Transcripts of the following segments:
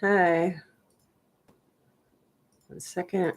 Hi. 1 second.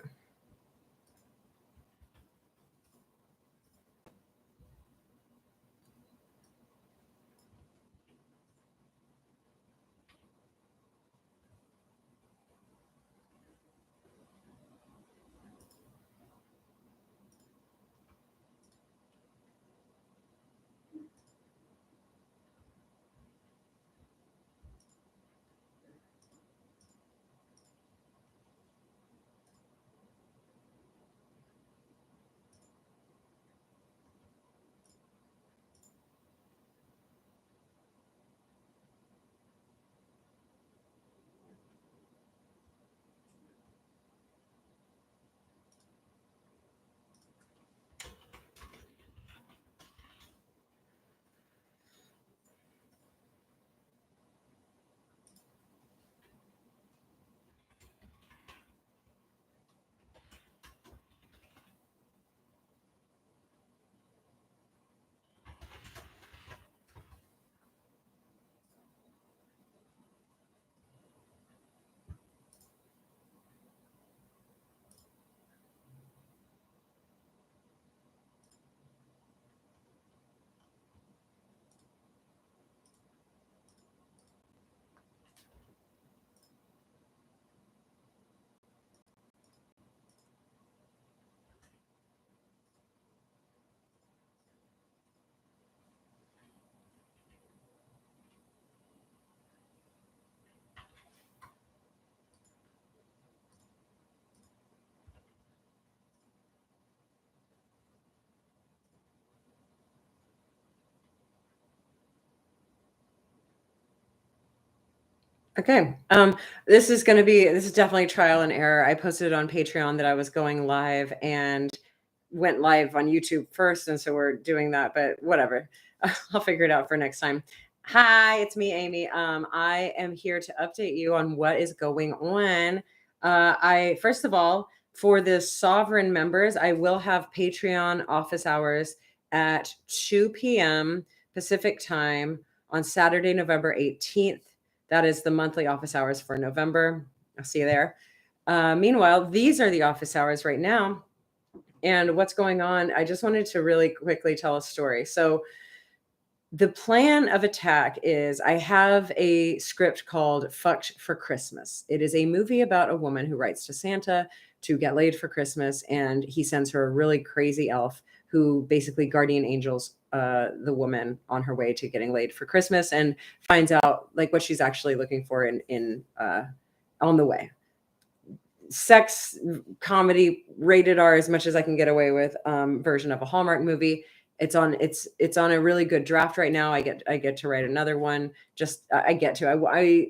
Okay. This is definitely trial and error. I posted on Patreon that I was going live and went live on YouTube first, and so we're doing that, but whatever. I'll figure it out for next time. Hi, it's me, Amy. I am here to update you on what is going on. I first of all, for the Sovereign members, I will have Patreon office hours at 2 p.m. Pacific time on Saturday, November 18th. That is the monthly office hours for November. I'll see you there. Meanwhile, these are the office hours right now. And what's going on? I just wanted to really quickly tell a story. So, the plan of attack is I have a script called Fucked for Christmas. It is a movie about a woman who writes to Santa to get laid for Christmas, and he sends her a really crazy elf who basically guardian angels the woman on her way to getting laid for Christmas and finds out like what she's actually looking for in on the way. Sex comedy, rated R as much as I can get away with, version of a Hallmark movie. It's on a really good draft right now. I get to write another one. Just I get to.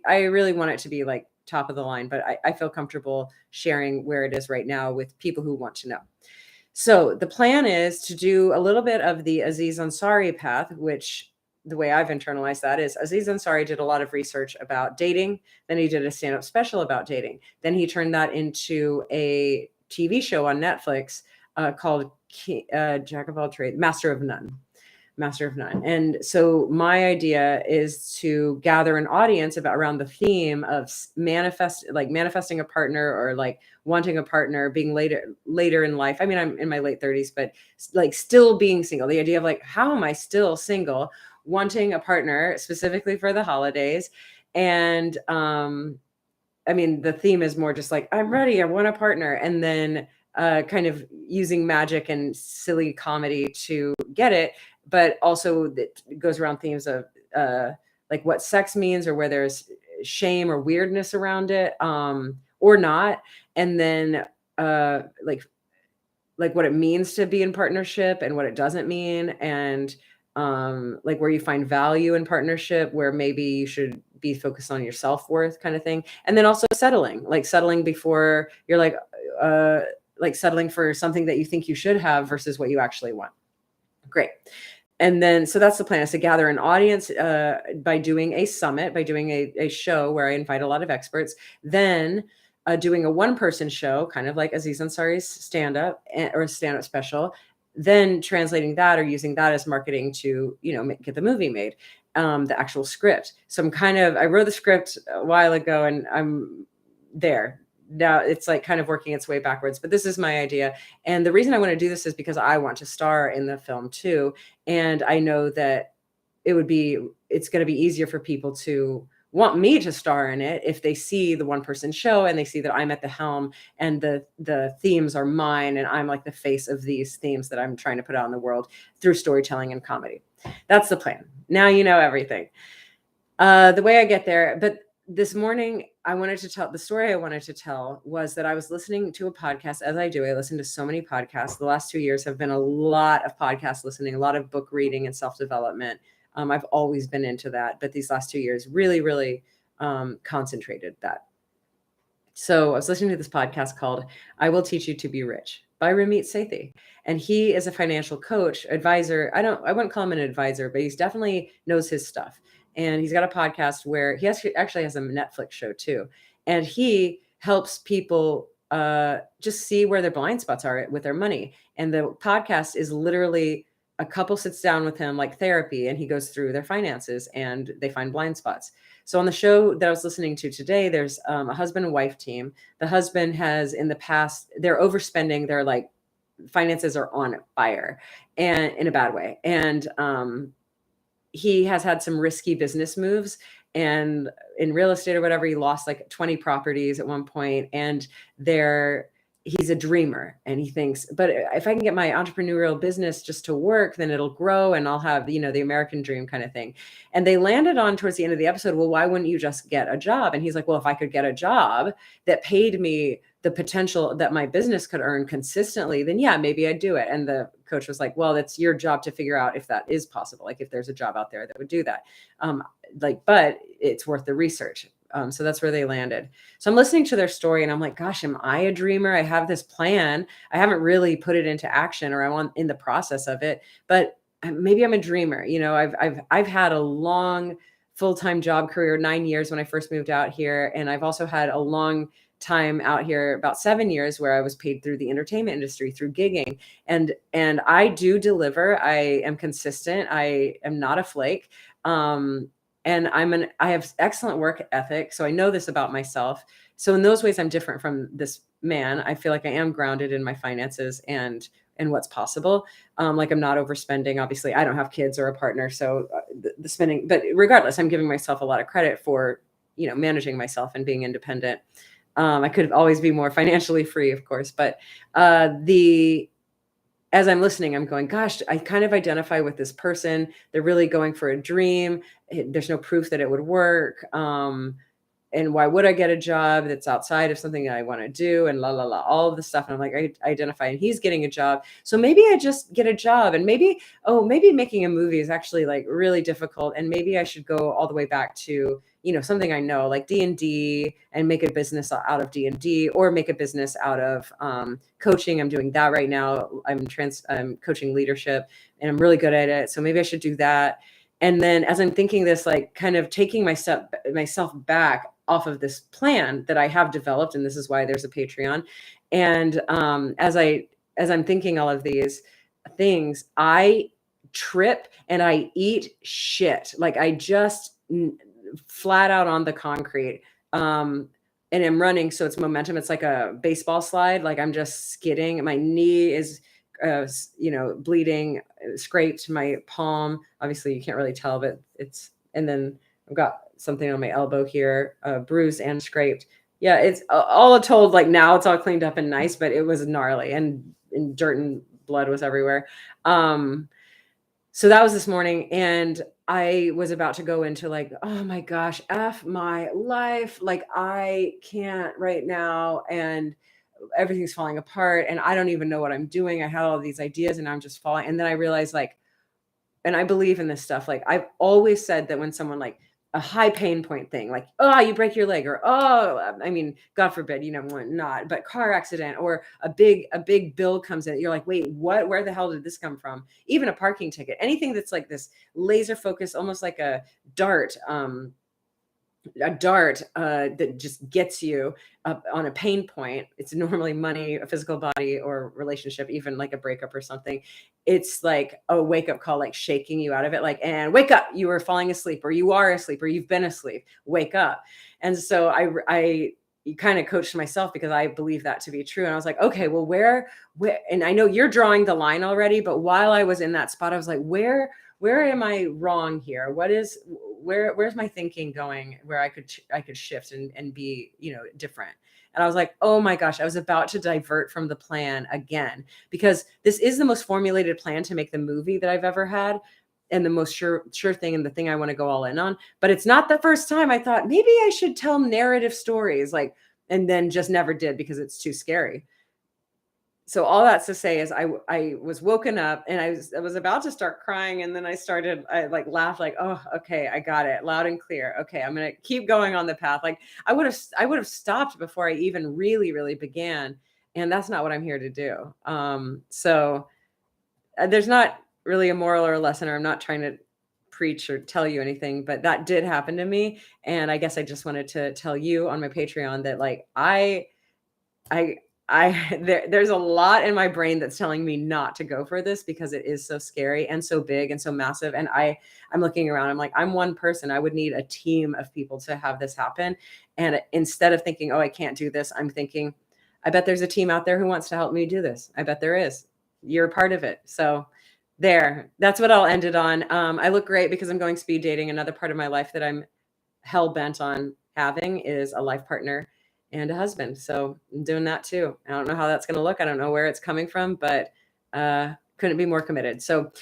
I really want it to be like top of the line, but I feel comfortable sharing where it is right now with people who want to know. So the plan is to do a little bit of the Aziz Ansari path, which the way I've internalized that is Aziz Ansari did a lot of research about dating. Then he did a stand-up special about dating. Then he turned that into a TV show on Netflix called Jack of all trades, Master of None. Master of None. And so my idea is to gather an audience about around the theme of manifesting a partner or like wanting a partner, being later in life. I mean, I'm in my late 30s, but like still being single. The idea of like, how am I still single, wanting a partner specifically for the holidays? And I mean, the theme is more just like, I'm ready, I want a partner. And then kind of using magic and silly comedy to get it, but also it goes around themes of like what sex means or where there's shame or weirdness around it, or not. And then like what it means to be in partnership and what it doesn't mean, and like where you find value in partnership, where maybe you should be focused on your self-worth kind of thing. And then also settling before you're like settling for something that you think you should have versus what you actually want. Great. And then, so that's the plan, is to gather an audience by doing a summit, by doing a show where I invite a lot of experts, then doing a one-person show, kind of like Aziz Ansari's stand-up or stand-up special, then translating that or using that as marketing to, get the movie made. the actual script. So I wrote the script a while ago, and I'm there. Now it's like kind of working its way backwards, but this is my idea. And the reason I want to do this is because I want to star in the film too. And I know that it's going to be easier for people to want me to star in it if they see the one person show and they see that I'm at the helm and the themes are mine and I'm like the face of these themes that I'm trying to put out in the world through storytelling and comedy. That's the plan. Now you know everything. The way I get there, but this morning the story I wanted to tell was that I was listening to a podcast, as I do. I listen to so many podcasts. The last 2 years have been a lot of podcast listening, a lot of book reading and self-development. I've always been into that, but these last 2 years really, really concentrated that. So I was listening to this podcast called I Will Teach You to Be Rich by Ramit Sethi. And he is a financial coach, advisor. I wouldn't call him an advisor, but he's definitely knows his stuff. And he's got a podcast where he actually has a Netflix show too. And he helps people just see where their blind spots are with their money. And the podcast is literally a couple sits down with him like therapy, and he goes through their finances and they find blind spots. So on the show that I was listening to today, there's a husband and wife team. The husband has in the past, they're overspending. They're like finances are on fire and in a bad way. And he has had some risky business moves, and in real estate or whatever, he lost like 20 properties at one point. And he's a dreamer, and he thinks, but if I can get my entrepreneurial business just to work, then it'll grow and I'll have, the American dream kind of thing. And they landed on towards the end of the episode, well, why wouldn't you just get a job? And he's like, well, if I could get a job that paid me the potential that my business could earn consistently, then yeah, maybe I'd do it. And the coach was like, well, it's your job to figure out if that is possible. Like if there's a job out there that would do that. But it's worth the research. So that's where they landed. So I'm listening to their story and I'm like, gosh, am I a dreamer? I have this plan. I haven't really put it into action, or I'm in the process of it, but maybe I'm a dreamer. I've had a long full-time job career, 9 years when I first moved out here. And I've also had a long time out here, about 7 years, where I was paid through the entertainment industry, through gigging. And I do deliver. I am consistent. I am not a flake. And I have excellent work ethic. So I know this about myself. So in those ways, I'm different from this man. I feel like I am grounded in my finances and what's possible. Like I'm not overspending. Obviously, I don't have kids or a partner. So the spending, but regardless, I'm giving myself a lot of credit for, managing myself and being independent. I could always be more financially free, of course, but as I'm listening, I'm going, gosh, I kind of identify with this person. They're really going for a dream. There's no proof that it would work. And why would I get a job that's outside of something that I want to do, and all of this stuff. And I'm like, I identify, and he's getting a job. So maybe I just get a job, and maybe making a movie is actually like really difficult. And maybe I should go all the way back to, something I know, like D&D, and make a business out of D&D, or make a business out of coaching. I'm doing that right now. I'm coaching leadership, and I'm really good at it. So maybe I should do that. And then as I'm thinking this, like kind of taking myself back off of this plan that I have developed, and this is why there's a Patreon. And as I'm thinking all of these things, I trip and I eat shit. Like I just flat out on the concrete. And I'm running, so it's momentum. It's like a baseball slide. Like I'm just skidding. My knee is bleeding, scraped my palm. Obviously you can't really tell, but and then I've got something on my elbow here, bruised and scraped. Yeah. It's all told, like now it's all cleaned up and nice, but it was gnarly, and dirt and blood was everywhere. So that was this morning, and I was about to go into like, oh my gosh, F my life. Like I can't right now. And everything's falling apart, and I don't even know what I'm doing. I had all these ideas and I'm just falling. And then I realized, like, and I believe in this stuff. Like I've always said that when someone, like a high pain point thing, like, oh, you break your leg, or, oh, I mean, God forbid, not, but car accident, or a big bill comes in. You're like, wait, what, where the hell did this come from? Even a parking ticket, anything that's like this laser focus, almost like a dart, a dart that just gets you up on a pain point. It's normally money, a physical body, or relationship, even like a breakup or something. It's like a wake up call, like shaking you out of it, like, and wake up. You were falling asleep, or you are asleep, or you've been asleep. Wake up. And so I kind of coached myself because I believe that to be true. And I was like, okay, well, where, and I know you're drawing the line already, but while I was in that spot, I was like, where am I wrong here? Where's my thinking going where I could shift and be, different. And I was like, oh my gosh, I was about to divert from the plan again, because this is the most formulated plan to make the movie that I've ever had, and the most sure thing, and the thing I want to go all in on. But it's not the first time I thought maybe I should tell narrative stories, like, and then just never did because it's too scary. So all that's to say is I was woken up, and I was about to start crying, and then I like laughed, like, oh, okay, I got it loud and clear. Okay, I'm gonna keep going on the path. Like, I would have stopped before I even really began, and that's not what I'm here to do. So there's not really a moral or a lesson, or I'm not trying to preach or tell you anything, but that did happen to me, and I guess I just wanted to tell you on my Patreon that, like, I there's a lot in my brain that's telling me not to go for this because it is so scary and so big and so massive. And I'm looking around, I'm like, I'm one person. I would need a team of people to have this happen. And instead of thinking, oh, I can't do this, I'm thinking, I bet there's a team out there who wants to help me do this. I bet there is. You're a part of it. So that's what I'll end it on. I look great because I'm going speed dating. Another part of my life that I'm hell bent on having is a life partner and a husband. So I'm doing that too. I don't know how that's going to look. I don't know where it's coming from, but couldn't be more committed. So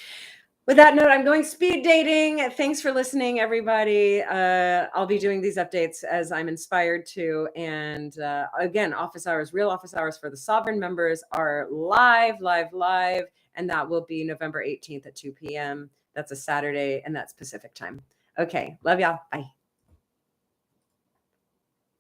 with that note, I'm going speed dating. Thanks for listening, everybody. I'll be doing these updates as I'm inspired to. And again, office hours, real office hours for the Sovereign members are live. And that will be November 18th at 2 p.m. That's a Saturday, and that's Pacific time. Okay. Love y'all. Bye.